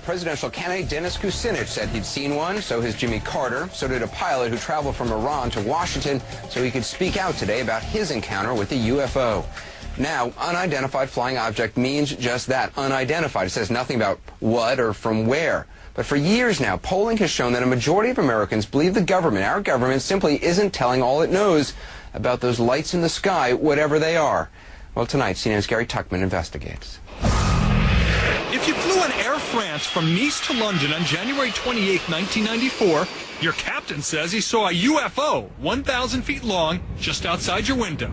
presidential candidate Dennis Kucinich said he'd seen one, so has Jimmy Carter. So did a pilot who traveled from Iran to Washington so he could speak out today about his encounter with the UFO. Now, unidentified flying object means just that, unidentified. It says nothing about what or from where. But for years now, polling has shown that a majority of Americans believe the government, our government, simply isn't telling all it knows about those lights in the sky, whatever they are. Well, tonight, CNN's Gary Tuchman investigates. If you flew on Air France from Nice to London on January 28, 1994, your captain says he saw a UFO 1,000 feet long just outside your window.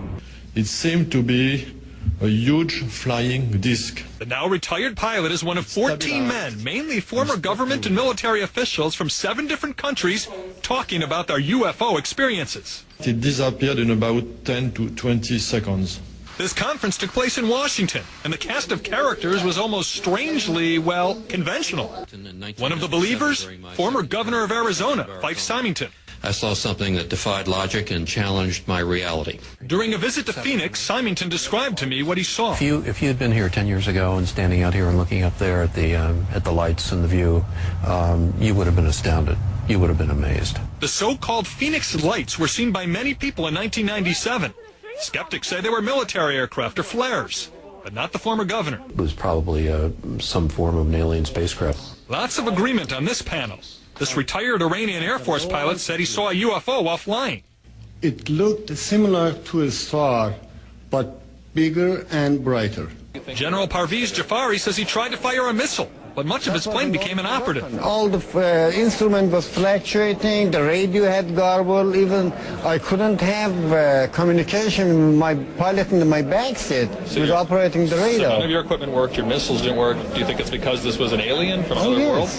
It seemed to be a huge flying disc. The now retired pilot is one of 14 men, mainly former government and military officials from 7 different countries, talking about their UFO experiences. It disappeared in about 10 to 20 seconds. This conference took place in Washington, and the cast of characters was almost strangely, well, conventional. One of the believers, former governor of Arizona, Fife Symington. I saw something that defied logic and challenged my reality. During a visit to Phoenix, Symington described to me what he saw. If you had been here 10 years ago and standing out here and looking up there at the lights and the view, you would have been astounded. You would have been amazed. The so-called Phoenix lights were seen by many people in 1997. Skeptics say they were military aircraft or flares, but not the former governor. It was probably some form of an alien spacecraft. Lots of agreement on this panel. This retired Iranian Air Force pilot said he saw a UFO while flying. It looked similar to a star, but bigger and brighter. General Parviz Jafari says he tried to fire a missile, but much of his plane became inoperative. All the instrument was fluctuating, the radio had garbled, even I couldn't have communication with my pilot in my back seat with operating the radar. So none of your equipment worked, your missiles didn't work. Do you think it's because this was an alien from another world?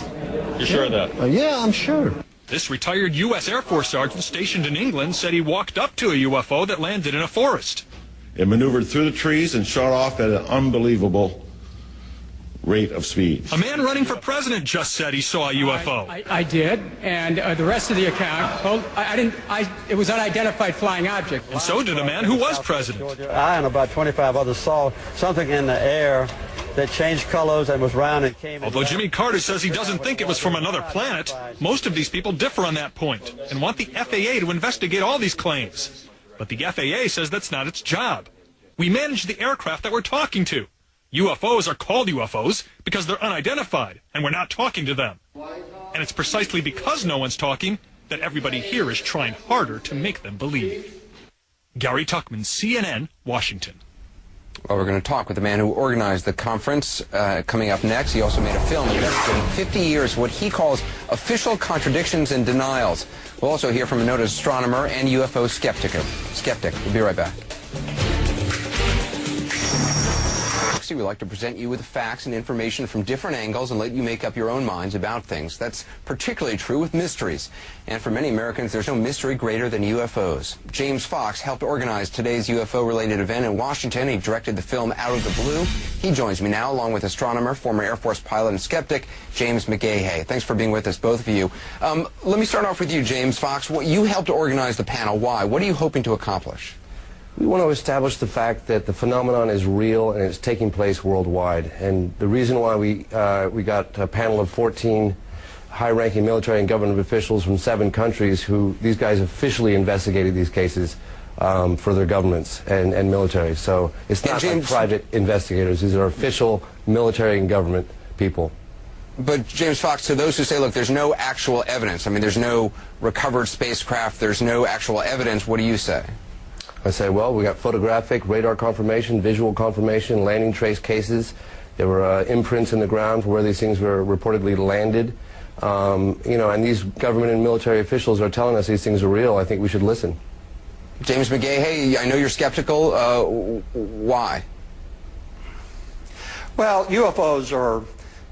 You're sure of that? Yeah, I'm sure. This retired U.S. Air Force sergeant stationed in England said he walked up to a UFO that landed in a forest. It maneuvered through the trees and shot off at an unbelievable rate of speed. A man running for president just said he saw a UFO. I did, and the rest of the account, well, it was unidentified flying object. And so did a man who was president. I and about 25 others saw something in the air that changed colors and was round and came... Although Jimmy Carter says he doesn't think it was from another planet, most of these people differ on that point and want the FAA to investigate all these claims. But the FAA says that's not its job. We manage the aircraft that we're talking to. UFOs are called UFOs because they're unidentified, and we're not talking to them. And it's precisely because no one's talking that everybody here is trying harder to make them believe. Gary Tuchman, CNN, Washington. Well, we're going to talk with the man who organized the conference coming up next. He also made a film investigating 50 years of what he calls official contradictions and denials. We'll also hear from a noted astronomer and UFO skeptic. We'll be right back. We like to present you with facts and information from different angles and let you make up your own minds about things. That's particularly true with mysteries. And for many Americans, there's no mystery greater than UFOs. James Fox helped organize today's UFO-related event in Washington. He directed the film Out of the Blue. He joins me now, along with astronomer, former Air Force pilot and skeptic, James McGahey. Thanks for being with us, both of you. Let me start off with you, James Fox. You helped organize the panel. Why? What are you hoping to accomplish? We want to establish the fact that the phenomenon is real and it's taking place worldwide. And the reason why we got a panel of 14 high-ranking military and government officials from 7 countries who these guys officially investigated these cases for their governments and military. So it's not like private investigators. These are official military and government people. But James Fox, to those who say, look, there's no actual evidence, I mean, there's no recovered spacecraft, there's no actual evidence, what do you say? I say, well, we got photographic, radar confirmation, visual confirmation, landing trace cases. There were imprints in the ground for where these things were reportedly landed. You know, and these government and military officials are telling us these things are real. I think we should listen. James McGahey, I know you're skeptical. Why? Well, UFOs are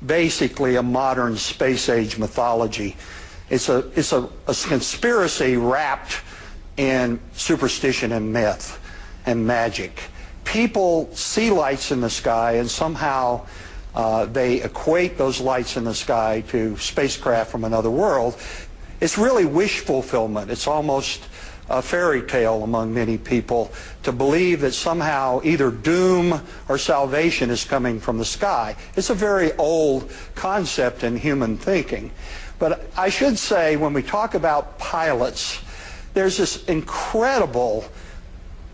basically a modern space-age mythology. It's a conspiracy wrapped in superstition and myth and magic. People see lights in the sky and somehow they equate those lights in the sky to spacecraft from another world. It's really wish fulfillment. It's almost a fairy tale among many people to believe that somehow either doom or salvation is coming from the sky. It's a very old concept in human thinking. But I should say, when we talk about pilots, there's this incredible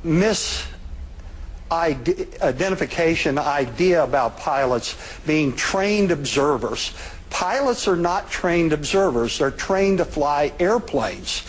misidentification idea about pilots being trained observers. Pilots are not trained observers. They're trained to fly airplanes.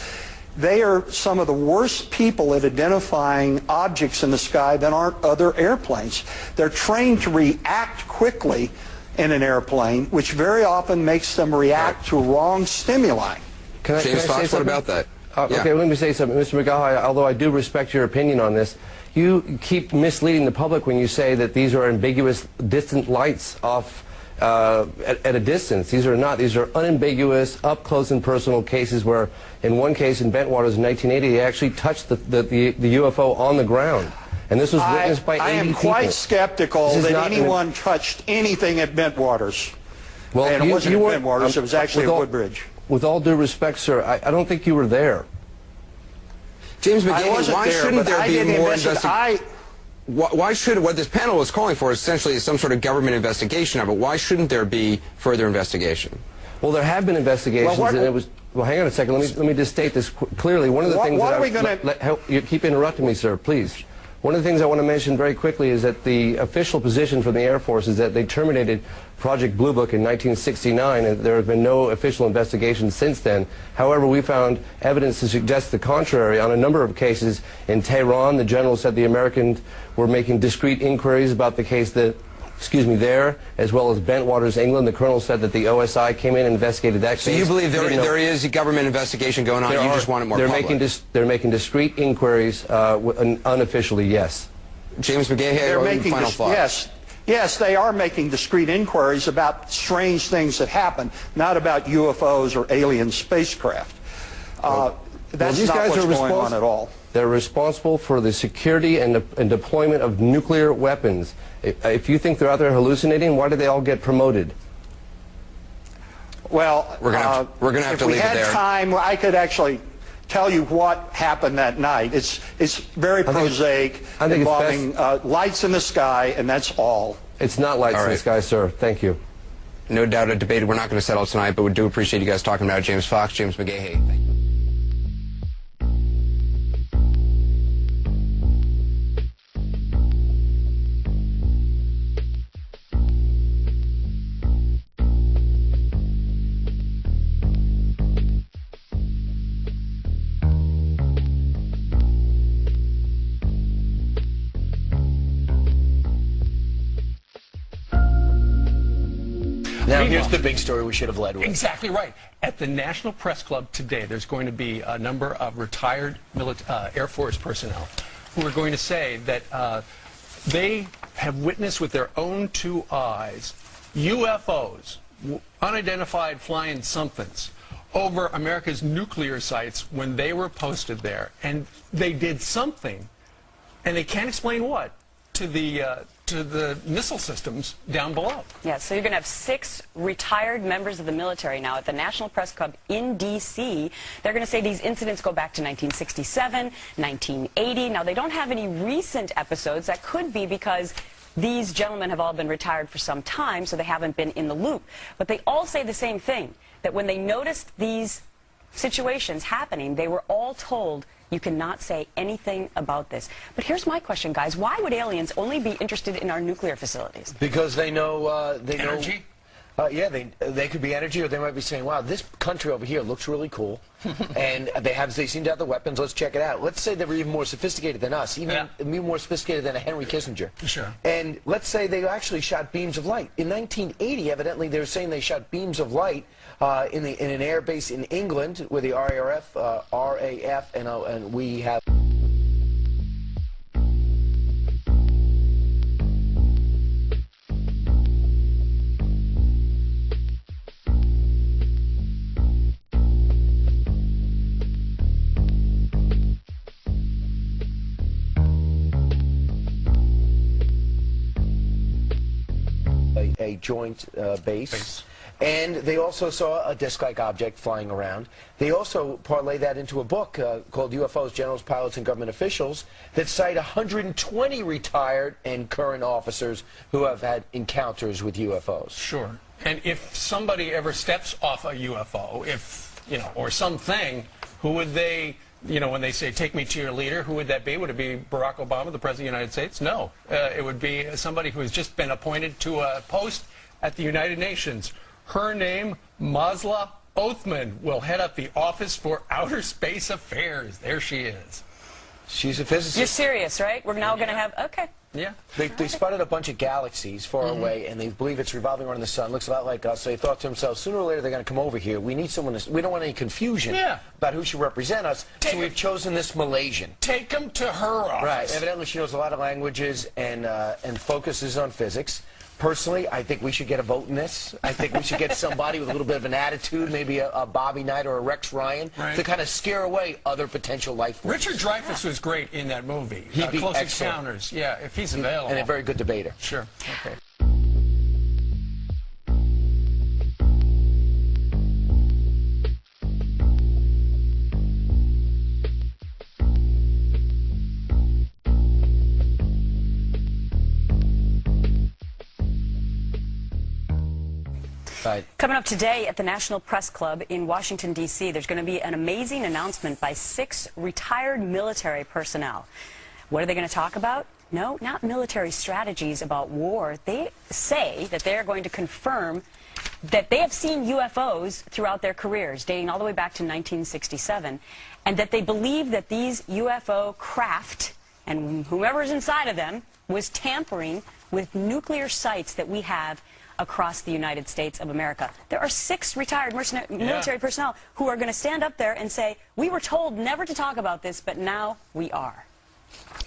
They are some of the worst people at identifying objects in the sky than are other airplanes. They're trained to react quickly in an airplane, which very often makes them react to wrong stimuli. James Fox, what about that? Okay, let me say something. Mr. McGaha, although I do respect your opinion on this, you keep misleading the public when you say that these are ambiguous distant lights off at a distance. These are not. These are unambiguous, up-close and personal cases where, in one case in Bentwaters in 1980, they actually touched the UFO on the ground. And this was witnessed by 80 people. I am quite skeptical that anyone touched anything at Bentwaters. Well, and it wasn't at Bentwaters, it was actually at Woodbridge. With all due respect, sir, I don't think you were there. James McGaha, why shouldn't there be more investigation? Why should, what this panel is calling for essentially is some sort of government investigation of it. Why shouldn't there be further investigation? Well, there have been investigations, and it was, well, hang on a second, let me just state this clearly. One of the things you keep interrupting me, sir, please. One of the things I want to mention very quickly is that the official position from the Air Force is that they terminated Project Blue Book in 1969, and there have been no official investigations since then. However, we found evidence to suggest the contrary. On a number of cases in Tehran, the general said the Americans were making discreet inquiries about the case there, as well as Bentwaters, England. The colonel said that the OSI came in and investigated that case. So you believe there is a government investigation going on, you just want it more public? They're making discreet inquiries, unofficially, yes. James McGaha, final thought. Yes, they are making discrete inquiries about strange things that happen, not about UFOs or alien spacecraft. That's not what's going on at all. They're responsible for the security and deployment of nuclear weapons. If you think they're out there hallucinating, why do they all get promoted? Well, we're gonna have to leave it there. If we had time, I could actually tell you what happened that night. It's very prosaic, involving lights in the sky, and that's all. It's not lights in the sky, sir. Thank you. No doubt a debate we're not going to settle tonight, but we do appreciate you guys talking about it. James Fox, James McGaha. Thank you. Now, here's the big story we should have led with. Exactly right. At the National Press Club today, there's going to be a number of retired Air Force personnel who are going to say that they have witnessed with their own two eyes UFOs, unidentified flying somethings, over America's nuclear sites when they were posted there. And they did something, and they can't explain what, to the missile systems down below. Yeah, so you're going to have 6 retired members of the military now at the National Press Club in D.C. They're going to say these incidents go back to 1967, 1980. Now, they don't have any recent episodes. That could be because these gentlemen have all been retired for some time, so they haven't been in the loop. But they all say the same thing, that when they noticed these situations happening, they were all told, you cannot say anything about this. But here's my question, guys. Why would aliens only be interested in our nuclear facilities? Because they know... energy? Yeah, they could be energy, or they might be saying, wow, this country over here looks really cool, and they seem to have the weapons, let's check it out. Let's say they were even more sophisticated than us, even more sophisticated than a Henry Kissinger. Sure. And let's say they actually shot beams of light. In 1980, evidently, they were saying they shot beams of light in an air base in England with the RAF, and we have... a joint base. And they also saw a disc-like object flying around. They also parlay that into a book called UFOs, Generals, Pilots, and Government Officials that cite 120 retired and current officers who have had encounters with UFOs. Sure. And if somebody ever steps off a UFO, or something, who would they, when they say, take me to your leader, who would that be? Would it be Barack Obama, the President of the United States? No. It would be somebody who has just been appointed to a post at the United Nations. Her name, Masla Othman, will head up the Office for Outer Space Affairs. There she is. She's a physicist. You're serious, right? We're now going to have, okay. Yeah. They spotted a bunch of galaxies far away, and they believe it's revolving around the sun. Looks a lot like us. So they thought to themselves, sooner or later they're going to come over here. We need someone we don't want any confusion about who should represent us, so we've chosen this Malaysian. Take them to her office. Right. Evidently she knows a lot of languages and focuses on physics. Personally, I think we should get a vote in this. I think we should get somebody with a little bit of an attitude, maybe a Bobby Knight or a Rex Ryan, to kind of scare away other potential life forms. Richard Dreyfuss was great in that movie. He'd be Close excellent. Encounters. Yeah, if he's available. And a very good debater. Sure. Okay. Coming up today at the National Press Club in Washington, D.C., there's going to be an amazing announcement by 6 retired military personnel. What are they going to talk about? No, not military strategies about war. They say that they are going to confirm that they have seen UFOs throughout their careers, dating all the way back to 1967, and that they believe that these UFO craft, and whomever's inside of them, was tampering with nuclear sites that we have across the United States of America. There are 6 retired military personnel who are going to stand up there and say, we were told never to talk about this, but now we are.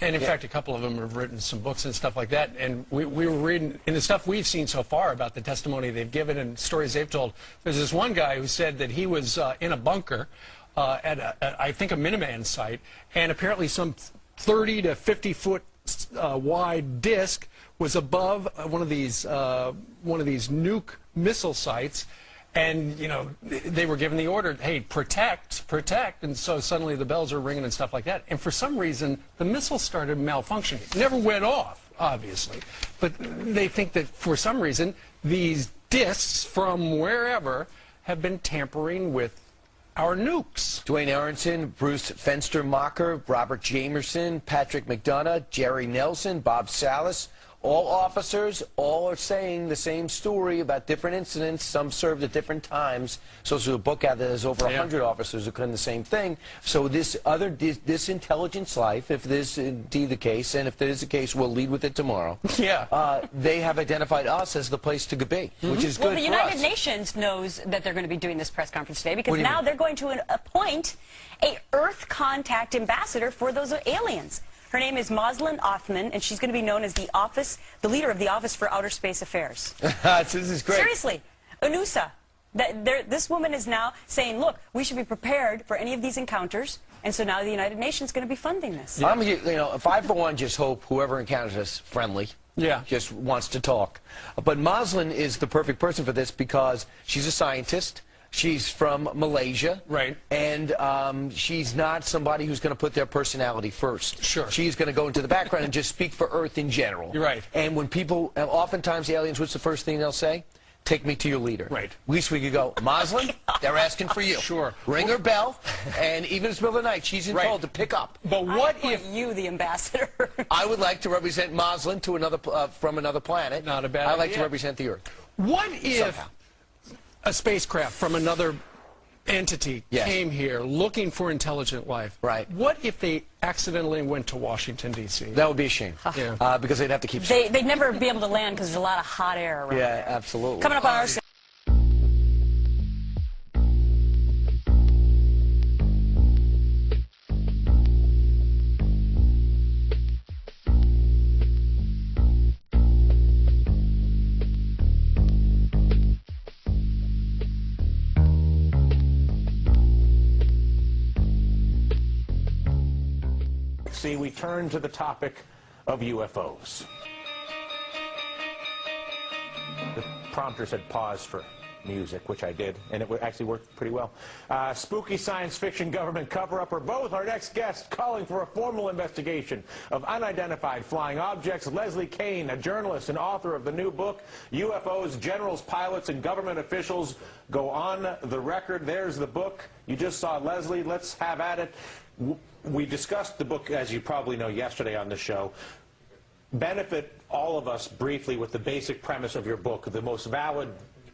And in fact, a couple of them have written some books and stuff like that. And we were reading, in the stuff we've seen so far about the testimony they've given and stories they've told, there's this one guy who said that he was in a bunker at, I think, a Minuteman site, and apparently some 30 to 50 foot wide disc was above one of these nuke missile sites, and they were given the order, hey, protect, and so suddenly the bells are ringing and stuff like that. And for some reason, the missile started malfunctioning. It never went off, obviously, but they think that for some reason these discs from wherever have been tampering with our nukes. Dwayne Aronson, Bruce Fenstermacher, Robert Jamerson, Patrick McDonough, Jerry Nelson, Bob Salas, all officers, all are saying the same story about different incidents. Some served at different times. So there's a book out there. There's over 100 officers who claim the same thing. So this intelligence life, if this is indeed the case, and if that is the case, we'll lead with it tomorrow. They have identified us as the place to be, which is good for us. Well, the United Nations knows that they're going to be doing this press conference today because now they're going to appoint a Earth contact ambassador for those aliens. Her name is Masla Othman, and she's going to be known as the leader of the Office for Outer Space Affairs. This is great. Seriously, UNUSA. This woman is now saying, look, we should be prepared for any of these encounters, and so now the United Nations is going to be funding this. If I, for one, just hope whoever encounters us friendly. Just wants to talk. But Masla is the perfect person for this because she's a scientist. She's from Malaysia. Right. And she's not somebody who's going to put their personality first. Sure. She's going to go into the background and just speak for Earth in general. You're right. And when people, oftentimes the aliens, what's the first thing they'll say? Take me to your leader. Right. At least we could go, Masla, they're asking for you. Sure. Ring her bell, and even if it's the middle of the night, she's told to pick up. But what if you, the ambassador? I would like to represent Masla to another from another planet. Not a bad idea. I like to represent the Earth. What if a spacecraft from another entity came here looking for intelligent life? Right. What if they accidentally went to Washington, D.C.? That would be a shame. Because they'd have to keep... They'd never be able to land because there's a lot of hot air around there. Absolutely. Coming up on our show. We turn to the topic of UFOs. The prompter said pause for music, which I did, and it actually worked pretty well. Spooky science fiction, government cover-up, or both. Our next guest calling for a formal investigation of unidentified flying objects. Leslie Kean, a journalist and author of the new book, UFOs, Generals, Pilots, and Government Officials Go on the Record. There's the book. You just saw Leslie. Let's have at it. We discussed the book, as you probably know, yesterday on the show. Benefit all of us briefly with the basic premise of your book, the most valid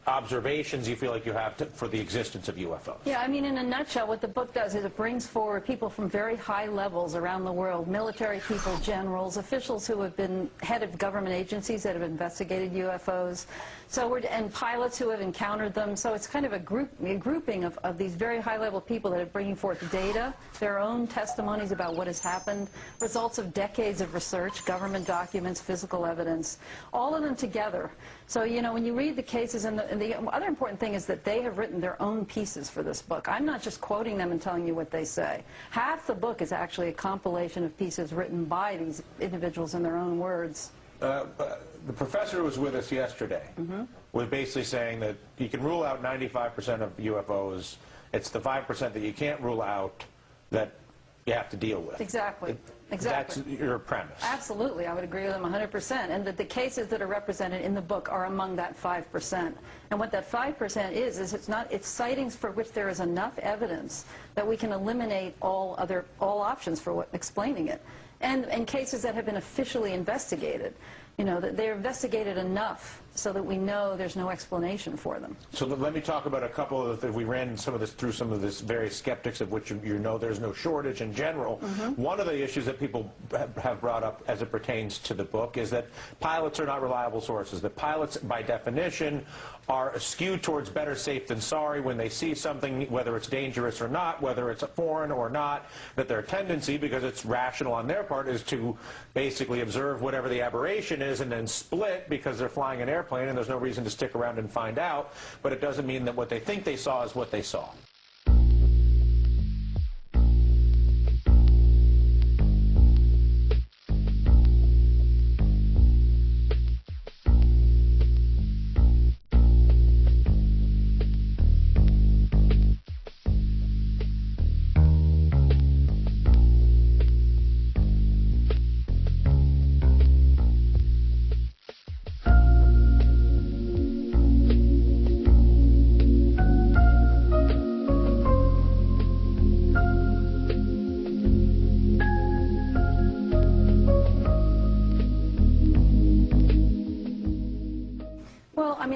observations you feel like you have for the existence of UFOs. Yeah, I mean, in a nutshell, what the book does is it brings forward people from very high levels around the world, military people, generals, officials who have been head of government agencies that have investigated UFOs, and pilots who have encountered them. So it's kind of a grouping of these very high-level people that are bringing forth data, their own testimonies about what has happened, results of decades of research, government documents, physical evidence, all of them together. So, you know, when you read the cases, and the other important thing is that they have written their own pieces for this book. I'm not just quoting them and telling you what they say. Half the book is actually a compilation of pieces written by these individuals in their own words. The professor who was with us yesterday was basically saying that you can rule out 95% of UFOs. It's the 5% that you can't rule out that you have to deal with. Exactly. Exactly. That's your premise. Absolutely. I would agree with them 100%. And that the cases that are represented in the book are among that 5%. And what that 5% is it's sightings for which there is enough evidence that we can eliminate all options for explaining it. And cases that have been officially investigated, you know, that they're investigated enough so that we know there's no explanation for them. So let me talk about a couple of we ran through some of this various skeptics, of which you know there's no shortage in general. One of the issues that people have brought up as it pertains to the book is that pilots are not reliable sources. That pilots, by definition, are skewed towards better safe than sorry when they see something, whether it's dangerous or not, whether it's foreign or not, that their tendency, because it's rational on their part, is to basically observe whatever the aberration is and then split because they're flying an airplane and there's no reason to stick around and find out. But it doesn't mean that what they think they saw is what they saw.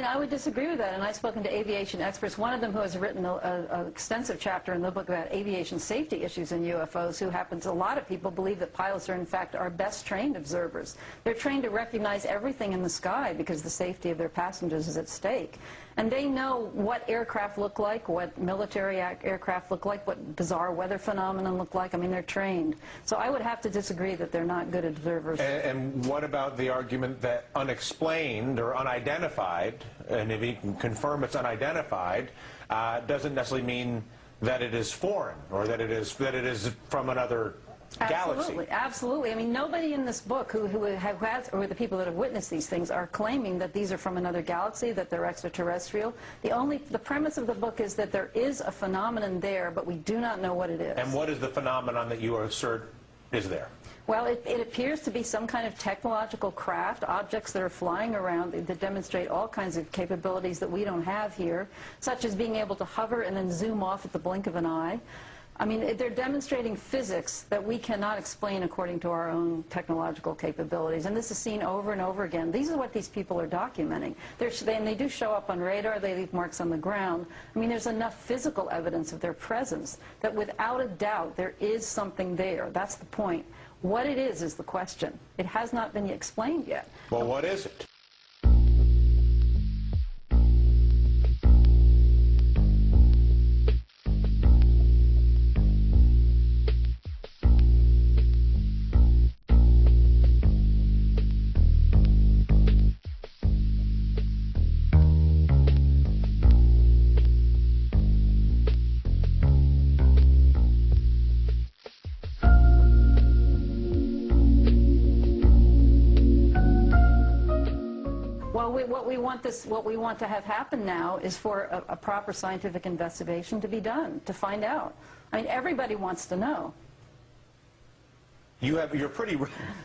I would disagree with that, and I've spoken to aviation experts, one of them who has written an extensive chapter in the book about aviation safety issues in UFOs, who happens, a lot of people believe that pilots are in fact our best trained observers. They're trained to recognize everything in the sky because the safety of their passengers is at stake. And they know what aircraft look like, what military aircraft look like, what bizarre weather phenomenon look like. I mean, they're trained. So I would have to disagree that they're not good observers. And what about the argument that unexplained or unidentified, and if you can confirm it's unidentified, doesn't necessarily mean that it is foreign or that it is from another galaxy? Absolutely, absolutely. I mean, nobody in this book who has, or the people that have witnessed these things, are claiming that these are from another galaxy, that they're extraterrestrial. The premise of the book is that there is a phenomenon there, but we do not know what it is. And what is the phenomenon that you assert is there? Well, it appears to be some kind of technological craft, objects that are flying around that demonstrate all kinds of capabilities that we don't have here, such as being able to hover and then zoom off at the blink of an eye. I mean, they're demonstrating physics that we cannot explain according to our own technological capabilities. And this is seen over and over again. These are what these people are documenting. And they do show up on radar. They leave marks on the ground. I mean, there's enough physical evidence of their presence that without a doubt there is something there. That's the point. What it is the question. It has not been explained yet. Well, what is it? we want to have happen now is for a proper scientific investigation to be done, to find out. I mean, everybody wants to know. You're pretty...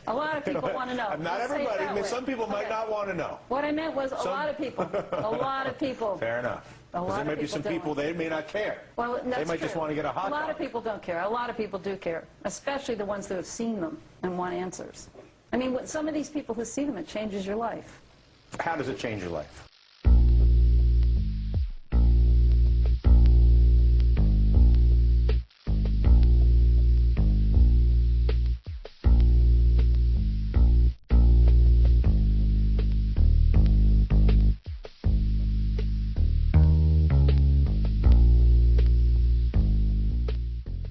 A lot of people want to know. Not everybody. I mean, some people might not want to know. What I meant was a lot of people. A lot of people. Fair enough. Because there might be some people, they may not care. Well, that's they might true. just want to get a hot dog. A lot of people don't care. A lot of people do care, especially the ones who have seen them and want answers. I mean, with some of these people who see them, it changes your life. How does it change your life?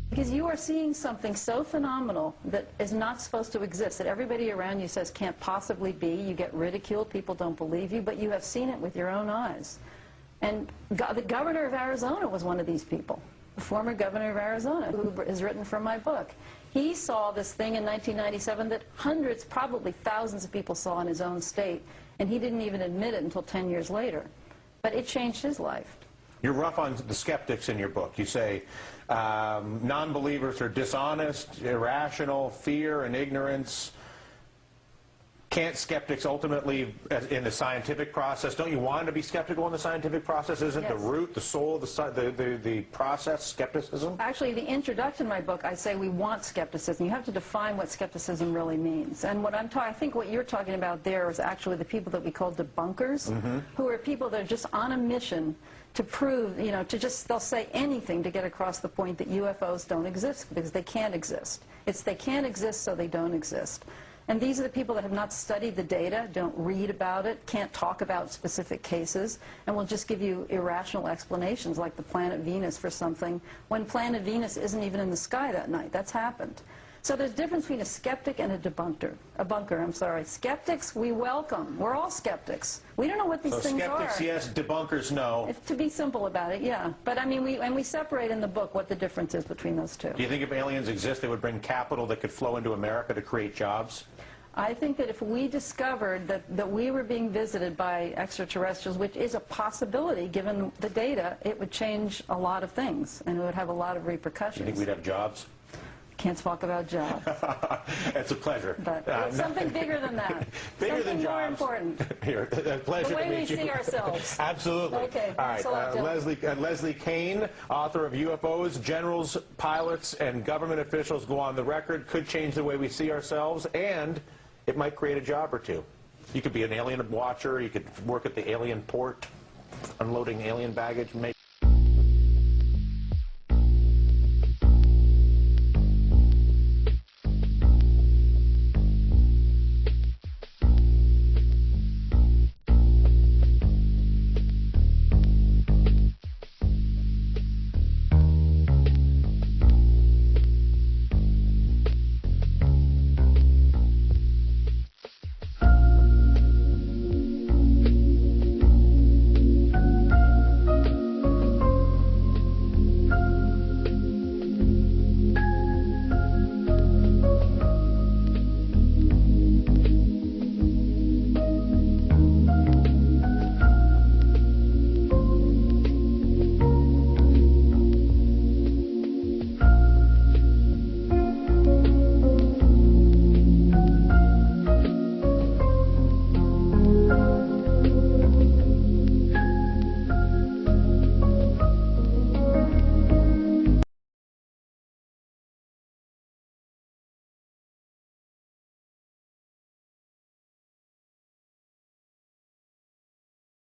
Because you are seeing something so phenomenal that is not supposed to exist, that everybody around you says can't possibly be. You get ridiculed, people don't believe you, but you have seen it with your own eyes. And the governor of Arizona was one of these people, the former governor of Arizona, who has written for my book. He saw this thing in 1997 that hundreds, probably thousands of people saw in his own state, and he didn't even admit it until 10 years later. But it changed his life. You're rough on the skeptics in your book. You say non-believers are dishonest, irrational, fear and ignorance. Can't skeptics ultimately, in the scientific process, don't you want to be skeptical in the scientific process? Isn't the root, the soul of the process skepticism? Actually, the introduction to my book, I say we want skepticism. You have to define what skepticism really means. And what I think what you're talking about there is actually the people that we call debunkers, who are people that are just on a mission to prove, you know, they'll say anything to get across the point that UFOs don't exist, because they can't exist. It's they can't exist, so they don't exist. And these are the people that have not studied the data, don't read about it, can't talk about specific cases, and will just give you irrational explanations like the planet Venus for something, when planet Venus isn't even in the sky that night. That's happened. So there's a difference between a skeptic and a bunker. Skeptics, we welcome. We're all skeptics. We don't know what these things are. Skeptics, yes. Debunkers, no. To be simple about it, yeah. But I mean, we separate in the book what the difference is between those two. Do you think if aliens exist, they would bring capital that could flow into America to create jobs? I think that if we discovered that we were being visited by extraterrestrials, which is a possibility given the data, it would change a lot of things, and it would have a lot of repercussions. You think we'd have jobs? Can't talk about jobs. It's a pleasure. But something bigger than that. Bigger something than more jobs. important. Here, a pleasure the way to meet we see ourselves. Absolutely. Okay. All right. Leslie Kean, author of UFOs, Generals, Pilots, and Government Officials Go on the Record, could change the way we see ourselves, and it might create a job or two. You could be an alien watcher. You could work at the alien port, unloading alien baggage.